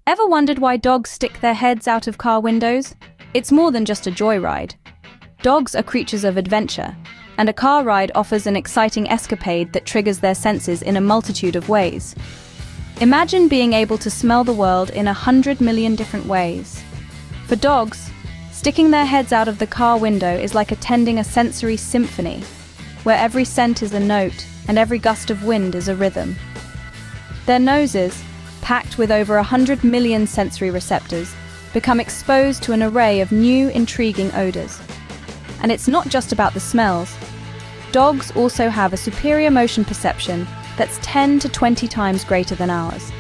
Ever wondered why dogs stick their heads out of car windows? It's more than just a joyride. Dogs are creatures of adventure, and a car ride offers an exciting escapade that triggers their senses in a multitude of ways. Imagine being able to smell the world in 100 million different ways. For dogs, sticking their heads out of the car window is like attending a sensory symphony, where every scent is a note and every gust of wind is a rhythm. Their noses, packed with over 100 million sensory receptors, become exposed to an array of new, intriguing odors. And it's not just about the smells. Dogs also have a superior motion perception that's 10 to 20 times greater than ours.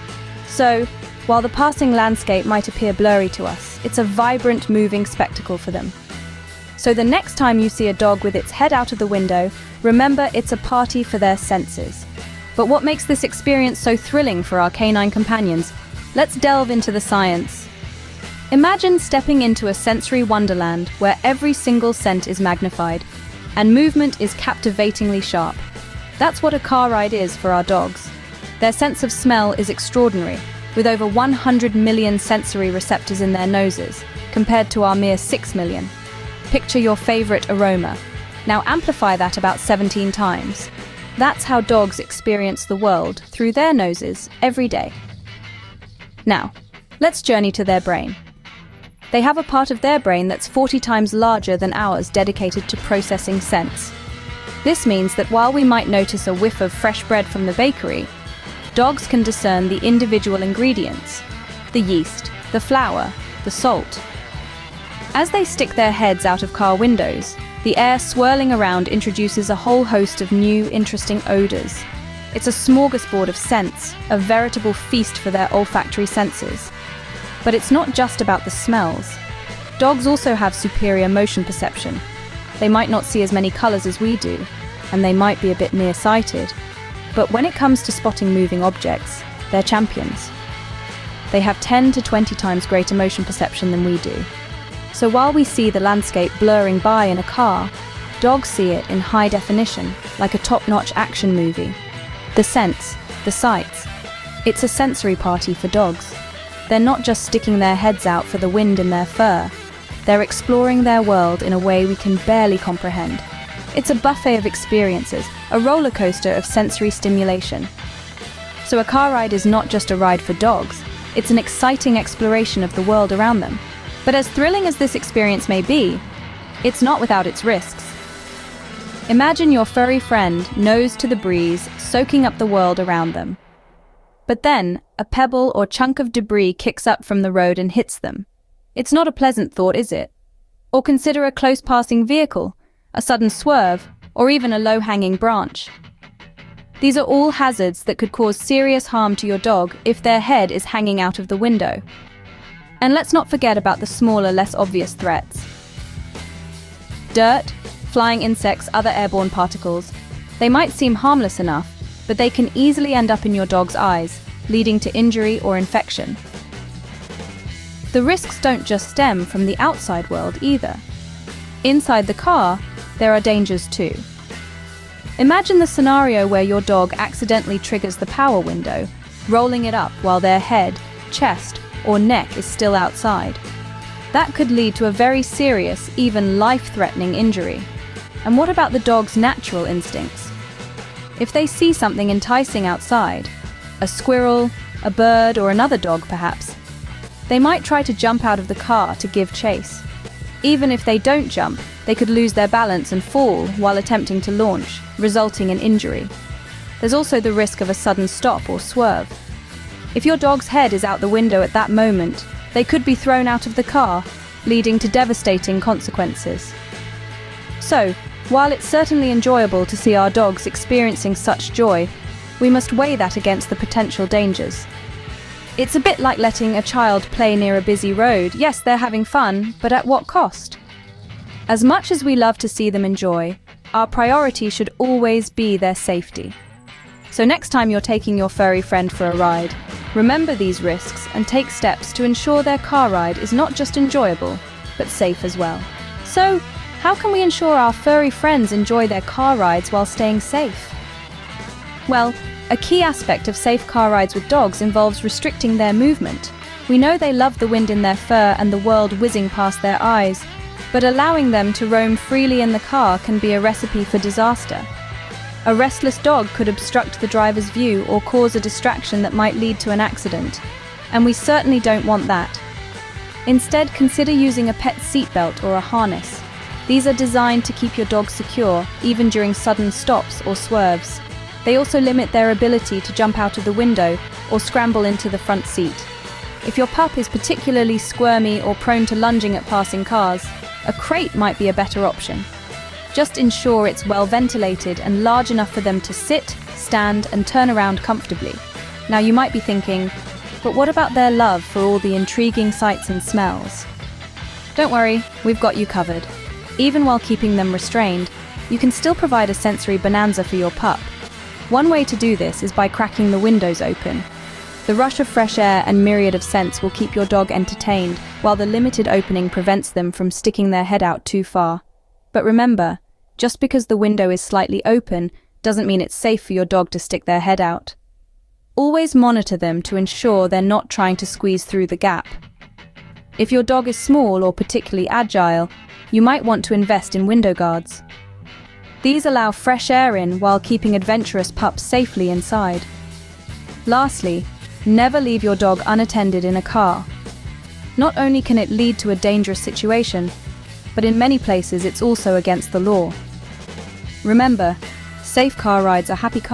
So, while the passing landscape might appear blurry to us, it's a vibrant, moving spectacle for them. So the next time you see a dog with its head out of the window, remember it's a party for their senses. But what makes this experience so thrilling for our canine companions? Let's delve into the science. Imagine stepping into a sensory wonderland where every single scent is magnified and movement is captivatingly sharp. That's what a car ride is for our dogs. Their sense of smell is extraordinary, with over 100 million sensory receptors in their noses, compared to our mere 6 million. Picture your favorite aroma. Now amplify that about 17 times. That's how dogs experience the world through their noses every day. Now, let's journey to their brain. They have a part of their brain that's 40 times larger than ours dedicated to processing scents. This means that while we might notice a whiff of fresh bread from the bakery, dogs can discern the individual ingredients, the yeast, the flour, the salt. As they stick their heads out of car windows, the air swirling around introduces a whole host of new, interesting odors. It's a smorgasbord of scents, a veritable feast for their olfactory senses. But it's not just about the smells. Dogs also have superior motion perception. They might not see as many colors as we do, and they might be a bit nearsighted. But when it comes to spotting moving objects, they're champions. They have 10 to 20 times greater motion perception than we do. So while we see the landscape blurring by in a car, dogs see it in high definition, like a top-notch action movie. The scents, the sights. It's a sensory party for dogs. They're not just sticking their heads out for the wind in their fur. They're exploring their world in a way we can barely comprehend. It's a buffet of experiences, a roller coaster of sensory stimulation. So a car ride is not just a ride for dogs, it's an exciting exploration of the world around them. But as thrilling as this experience may be, it's not without its risks. Imagine your furry friend nose to the breeze, soaking up the world around them. But then, a pebble or chunk of debris kicks up from the road and hits them. It's not a pleasant thought, is it? Or consider a close passing vehicle, a sudden swerve, or even a low-hanging branch. These are all hazards that could cause serious harm to your dog if their head is hanging out of the window. And let's not forget about the smaller, less obvious threats. Dirt, flying insects, other airborne particles. They might seem harmless enough, but they can easily end up in your dog's eyes, leading to injury or infection. The risks don't just stem from the outside world either. Inside the car, there are dangers too. Imagine the scenario where your dog accidentally triggers the power window, rolling it up while their head, chest, or neck is still outside. That could lead to a very serious, even life-threatening injury. And what about the dog's natural instincts? If they see something enticing outside, a squirrel, a bird, or another dog perhaps, they might try to jump out of the car to give chase. Even if they don't jump, they could lose their balance and fall while attempting to launch, resulting in injury. There's also the risk of a sudden stop or swerve. If your dog's head is out the window at that moment, they could be thrown out of the car, leading to devastating consequences. So, while it's certainly enjoyable to see our dogs experiencing such joy, we must weigh that against the potential dangers. It's a bit like letting a child play near a busy road. Yes, they're having fun, but at what cost? As much as we love to see them enjoy, our priority should always be their safety. So next time you're taking your furry friend for a ride, remember these risks and take steps to ensure their car ride is not just enjoyable, but safe as well. So, how can we ensure our furry friends enjoy their car rides while staying safe? Well, a key aspect of safe car rides with dogs involves restricting their movement. We know they love the wind in their fur and the world whizzing past their eyes, but allowing them to roam freely in the car can be a recipe for disaster. A restless dog could obstruct the driver's view or cause a distraction that might lead to an accident, and we certainly don't want that. Instead, consider using a pet seatbelt or a harness. These are designed to keep your dog secure, even during sudden stops or swerves. They also limit their ability to jump out of the window or scramble into the front seat. If your pup is particularly squirmy or prone to lunging at passing cars, a crate might be a better option. Just ensure it's well ventilated and large enough for them to sit, stand, and turn around comfortably. Now you might be thinking, but what about their love for all the intriguing sights and smells? Don't worry, we've got you covered. Even while keeping them restrained, you can still provide a sensory bonanza for your pup. One way to do this is by cracking the windows open. The rush of fresh air and myriad of scents will keep your dog entertained, while the limited opening prevents them from sticking their head out too far. But remember, just because the window is slightly open doesn't mean it's safe for your dog to stick their head out. Always monitor them to ensure they're not trying to squeeze through the gap. If your dog is small or particularly agile, you might want to invest in window guards. These allow fresh air in while keeping adventurous pups safely inside. Lastly, never leave your dog unattended in a car. Not only can it lead to a dangerous situation, but in many places it's also against the law. Remember, safe car rides are happy car